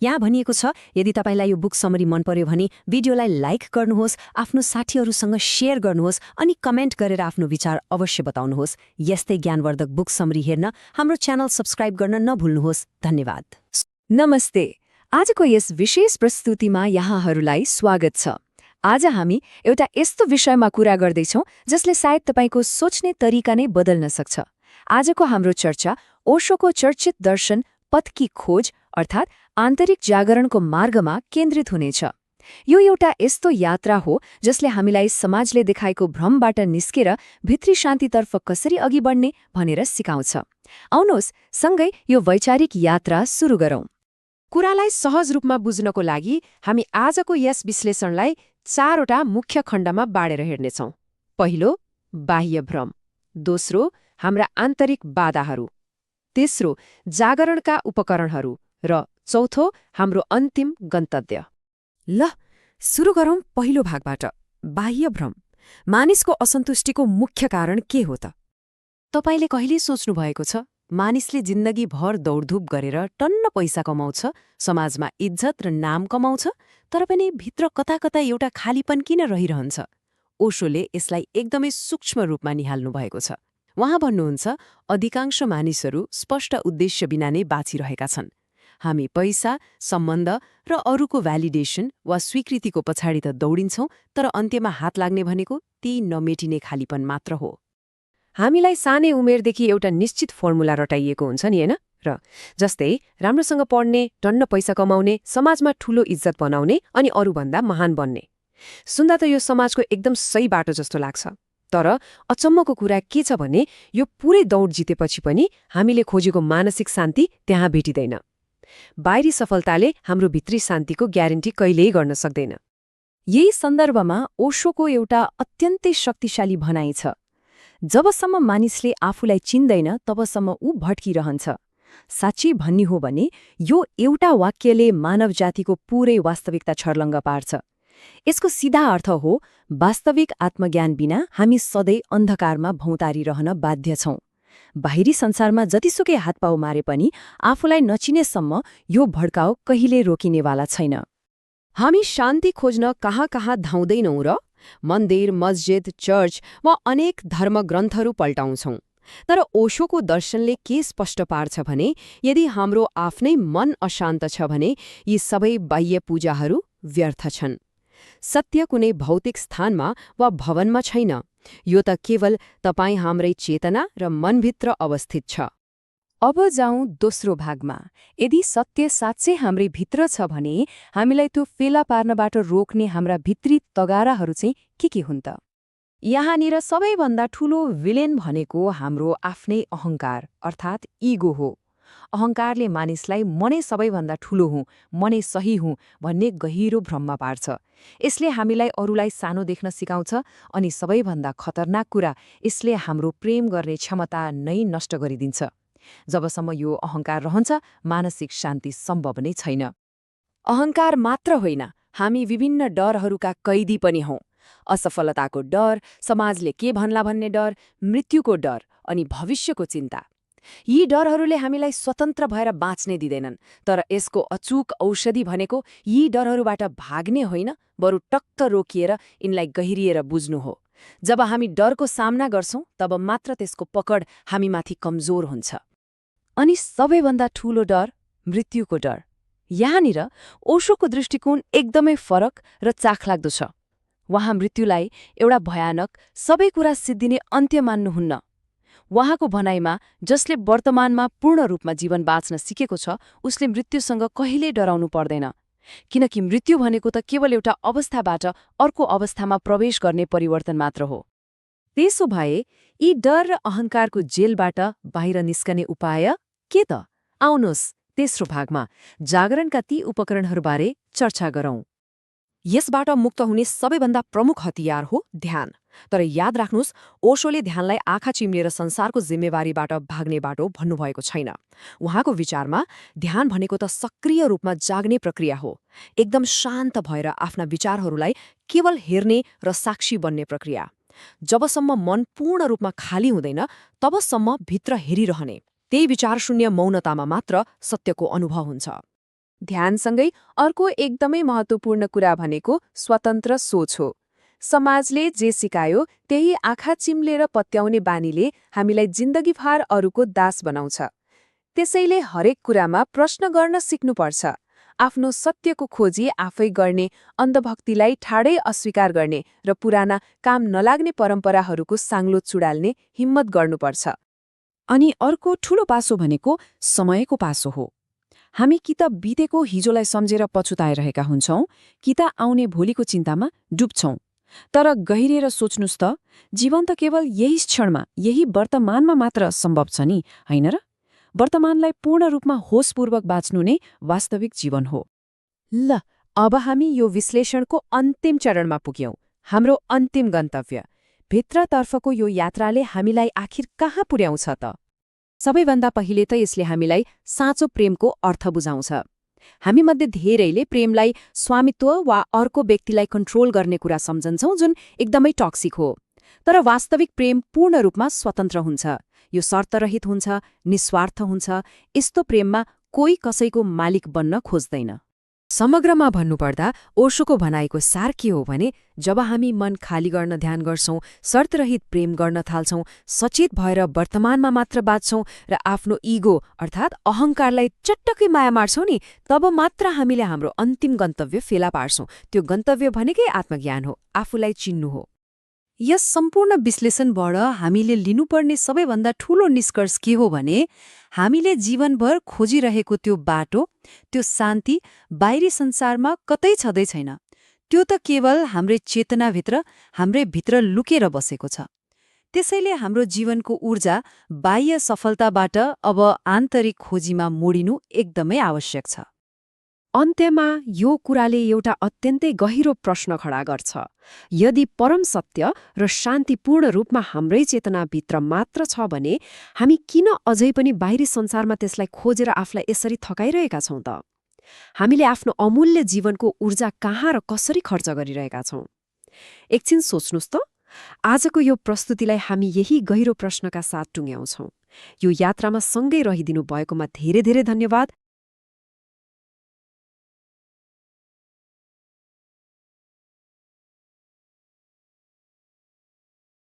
यहाँ भनिएको छ, यदि तपाईलाई यो बुक समरी मन पर्यो भने भिडियोलाई लाइक गर्नुहोस्, आफ्नो साथीहरूसँग शेयर गर्नुहोस् अनि कमेन्ट गरेर आफ्नो विचार अवश्य बताउनुहोस्। यस्तै ज्ञानवर्धक बुक समरी हेर्न हाम्रो च्यानल सब्स्क्राइब गर्न नभुल्नुहोस्। धन्यवाद। नमस्ते। आजको यस विशेष प्रस्तुतिमा यहाँहरूलाई स्वागत छ। आज हामी एउटा यस्तो विषयमा कुरा गर्दैछौँ जसले सायद तपाईको सोच्ने तरिका नै बदल्न सक्छ। आजको हाम्रो चर्चा ओशोको चर्चित दर्शन पथ की खोज अर्थात् आन्तरिक जागरणको मार्गमा केन्द्रित हुनेछ। यो एउटा यस्तो यात्रा हो जसले हामीलाई समाजले देखाएको भ्रमबाट निस्केर भित्री शान्तितर्फ कसरी अघि बढ्ने भनेर सिकाउँछ। आउनुहोस् सँगै यो वैचारिक यात्रा सुरु गरौँ। कुरालाई सहज रूपमा बुझ्नको लागि हामी आजको यस विश्लेषणलाई 4वटा मुख्य खण्डमा बाँडेर हेर्नेछौँ। पहिलो, बाह्य भ्रम। दोस्रो, हाम्रा आन्तरिक बाधाहरू। तेस्रो, जागरणका उपकरणहरू। र चौथो, हाम्रो अन्तिम गन्तव्य। ल, सुरु गरौँ पहिलो भागबाट। बाह्य भ्रम। मानिसको असन्तुष्टिको मुख्य कारण के हो त? तपाईले कहिले सोच्नु भएको छ, मानिसले जिन्दगीभर दौडधुप गरेर टन्न पैसा कमाउँछ, समाजमा इज्जत र नाम कमाउँछ, तर पनि भित्र कता कता एउटा खालीपन किन रहिरहन्छ? ओशोले यसलाई एकदमै सूक्ष्म रूपमा निहाल्नु भएको छ। उहाँ भन्नुहुन्छ, अधिकांश मानिसहरू स्पष्ट उद्देश्य बिना नै बाँचिरहेका छन्। हामी पैसा, सम्बन्ध र अरूको भ्यालिडेसन वा स्वीकृतिको पछाडि त दौडिन्छौँ, तर अन्त्यमा हात लाग्ने भनेको ती नमेटिने खालीपन मात्र हो। हामीलाई सानै उमेरदेखि एउटा निश्चित फर्मुला रटाइएको हुन्छ नि, हैन? र जस्तै राम्रोसँग पढ्ने, टन्न पैसा कमाउने, समाजमा ठूलो इज्जत बनाउने अनि अरूभन्दा महान बन्ने। सुन्दा त यो समाजको एकदम सही बाटो जस्तो लाग्छ। तर अचम्मको कुरा के छ भने यो पुरै दौड जितेपछि पनि हामीले खोजेको मानसिक शान्ति त्यहाँ भेटिँदैन। बाहिरी सफलताले हाम्रो भित्री शान्तिको ग्यारेन्टी कहिल्यै गर्न सक्दैन। यही सन्दर्भमा ओशोको एउटा अत्यन्तै शक्तिशाली भनाइ छ। जबसम्म मानिसले आफूलाई चिन्दैन तबसम्म ऊ भट्किरहन्छ। साँच्चै भन्ने हो भने यो एउटा वाक्यले मानव जातिको पूरै वास्तविकता छर्लङ्ग पार्छ। यसको सिधा अर्थ हो, वास्तविक आत्मज्ञान बिना हामी सधैँ अन्धकारमा भौँतारिरहन बाध्य छौं। बाहिरी संसारमा जतिसुकै हातपाउ मारे पनि आफूलाई नचिनेसम्म यो भड्काउ कहिले रोकिनेवाला छैन। हामी शान्ति खोज्न कहाँ कहाँ धाउँदैनौँ र? मन्दिर, मस्जिद, चर्च वा अनेक धर्मग्रन्थहरू पल्टाउँछौँ। तर ओशोको दर्शनले के स्पष्ट पार्छ भने यदि हाम्रो आफ्नै मन अशान्त छ भने यी सबै बाह्य पूजाहरू व्यर्थ छन्। सत्य कुनै भौतिक स्थानमा वा भवनमा छैन, यो त केवल तपाईँ हाम्रै चेतना र मनभित्र अवस्थित छ। अब जाउँ दोस्रो भागमा। यदि सत्य साँच्चै हाम्रै भित्र छ भने हामीलाई त्यो फेला पार्नबाट रोक्ने हाम्रा भित्री तगाराहरू चाहिँ के हुन् त? यहाँनिर सबैभन्दा ठूलो विलेन भनेको हाम्रो आफ्नै अहङ्कार अर्थात् इगो हो। अहङ्कारले मानिसलाई मनै सबैभन्दा ठूलो हुँ, मनै सही हुँ भन्ने गहिरो भ्रममा पार्छ। यसले हामीलाई अरूलाई सानो देख्न सिकाउँछ अनि सबैभन्दा खतरनाक कुरा, यसले हाम्रो प्रेम गर्ने क्षमता नै नष्ट गरिदिन्छ। जबसम्म यो अहङ्कार रहन्छ, मानसिक शान्ति सम्भव नै छैन। अहङ्कार मात्र होइन, हामी विभिन्न डरहरूका कैदी पनि हौं। असफलताको डर, समाजले के भन्ला भन्ने डर, मृत्युको डर अनि भविष्यको चिन्ता। यी डरहरूले हामीलाई स्वतन्त्र भएर बाँच्ने दिँदैनन्, तर यसको अचूक औषधि भनेको यी डरहरूबाट भाग्ने होइन, बरु टक्क रोकिएर यिनलाई गहिरिएर बुझ्नु हो। जब हामी डरको सामना गर्छौं तब मात्र त्यसको पकड हामीमाथि कमजोर हुन्छ। अनि सबैभन्दा ठूलो डर, मृत्युको डर। यहाँनिर ओशोको दृष्टिकोण एकदमै फरक र चाखलाग्दो छ। उहाँ मृत्युलाई एउटा भयानक, सबै कुरा सिद्धिने अन्त्य मान्नुहुन्न। उहाँको भनाइमा जसले वर्तमानमा पूर्ण रूपमा जीवन बाँच्न सिकेको छ उसले मृत्युसँग कहिल्यै डराउनु पर्दैन, किनकि मृत्यु भनेको त केवल एउटा अवस्थाबाट अर्को अवस्थामा प्रवेश गर्ने परिवर्तन मात्र हो। त्यसो भए यी डर र अहङ्कारको जेलबाट बाहिर निस्कने उपाय के त? आउनुहोस् तेस्रो भागमा जागरणका ती उपकरणहरूबारे चर्चा गरौँ। यसबाट मुक्त हुने सबैभन्दा प्रमुख हतियार हो ध्यान। तर याद राख्नुहोस्, ओशोले ध्यानलाई आँखा चिम्लेर संसारको जिम्मेवारीबाट भाग्ने बाटो भन्नुभएको छैन। उहाँको विचारमा ध्यान भनेको त सक्रिय रूपमा जाग्ने प्रक्रिया हो, एकदम शान्त भएर आफ्ना विचारहरूलाई केवल हेर्ने र साक्षी बन्ने प्रक्रिया। जबसम्म मन पूर्ण रूपमा खाली हुँदैन तबसम्म भित्र हेरिरहने, त्यही विचारशून्य मौनतामा मात्र सत्यको अनुभव हुन्छ। ध्यानसँगै अर्को एकदमै महत्त्वपूर्ण कुरा भनेको स्वतन्त्र सोच हो। समाजले जे सिकायो त्यही आँखा चिम्लेर पत्याउने बानीले हामीलाई जिन्दगीभर अरूको दास बनाउँछ। त्यसैले हरेक कुरामा प्रश्न गर्न सिक्नुपर्छ। आफ्नो सत्यको खोजी आफै गर्ने, अन्धभक्तिलाई ठाडै अस्वीकार गर्ने र पुराना काम नलाग्ने परम्पराहरूको साङ्लो चुडाल्ने हिम्मत गर्नुपर्छ। अनि अर्को ठूलो पासो भनेको समयको पासो हो। हामी कि त बितेको हिजोलाई सम्झेर पछुताइरहेका हुन्छौं, कि त आउने भोलिको चिन्तामा डुब्छौं। तर गहिरिएर सोच्नुस् त, जीवन त केवल यही क्षणमा, यही वर्तमानमा मात्र सम्भव छ नि, होइन र? वर्तमानलाई पूर्ण रूपमा होसपूर्वक बाँच्नु नै वास्तविक जीवन हो। ल, अब हामी यो विश्लेषणको अन्तिम चरणमा पुग्यौं, हाम्रो अन्तिम गन्तव्य। भित्रतर्फको यो यात्राले हामीलाई आखिर कहाँ पुर्याउँछ त? सबैभन्दा पहिले त यसले हामीलाई साँचो प्रेमको अर्थ बुझाउँछ। हामीमध्ये धेरैले प्रेमलाई स्वामित्व वा अर्को व्यक्तिलाई कन्ट्रोल गर्ने कुरा सम्झन्छौं, जुन एकदमै टक्सिक हो। तर वास्तविक प्रेम पूर्ण रूपमा स्वतन्त्र हुन्छ। यो शर्तरहित हुन्छ, निस्वार्थ हुन्छ। यस्तो प्रेममा कोही कसैको मालिक बन्न खोज्दैन। समग्रमा भन्नुपर्दा ओशोको भनाइको सार के हो भने, जब हामी मन खाली गर्न ध्यान गर्छौं, शर्तरहित प्रेम गर्न थाल्छौं, सचेत भएर वर्तमानमा मात्र बाँच्छौं र आफ्नो इगो अर्थात् अहङ्कारलाई चट्टकै माया मार्छौं नि, तब मात्र हामीले हाम्रो अन्तिम गन्तव्य फेला पार्छौं। त्यो गन्तव्य भनेकै आत्मज्ञान हो, आफूलाई चिन्नु हो। यस सम्पूर्ण विश्लेषणबाट हामीले लिनुपर्ने सबैभन्दा ठूलो निष्कर्ष के हो भने, हामीले जीवनभर खोजिरहेको त्यो बाटो, त्यो शान्ति बाहिरी संसारमा कतै छँदै छैन। त्यो त केवल हाम्रै चेतनाभित्र, हाम्रै भित्र लुकेर बसेको छ। त्यसैले हाम्रो जीवनको ऊर्जा बाह्य सफलताबाट अब आन्तरिक खोजीमा मोडिनु एकदमै आवश्यक छ। अन्त्यमा यो कुराले एउटा अत्यन्तै गहिरो प्रश्न खडा गर्छ। यदि परम सत्य र शान्ति पूर्ण रूपमा हाम्रै चेतनाभित्र मात्र छ भने हामी किन अझै पनि बाहिरी संसारमा त्यसलाई खोजेर आफूलाई यसरी थकाइरहेका छौं त? हामीले आफ्नो अमूल्य जीवनको ऊर्जा कहाँ र कसरी खर्च गरिरहेका छौं? एकछिन सोच्नुस् त। आजको यो प्रस्तुतिलाई हामी यही गहिरो प्रश्नका साथ टुङ्ग्याउँछौं। यो यात्रामा सँगै रहिदिनु भएकोमा धेरै धेरै धन्यवाद।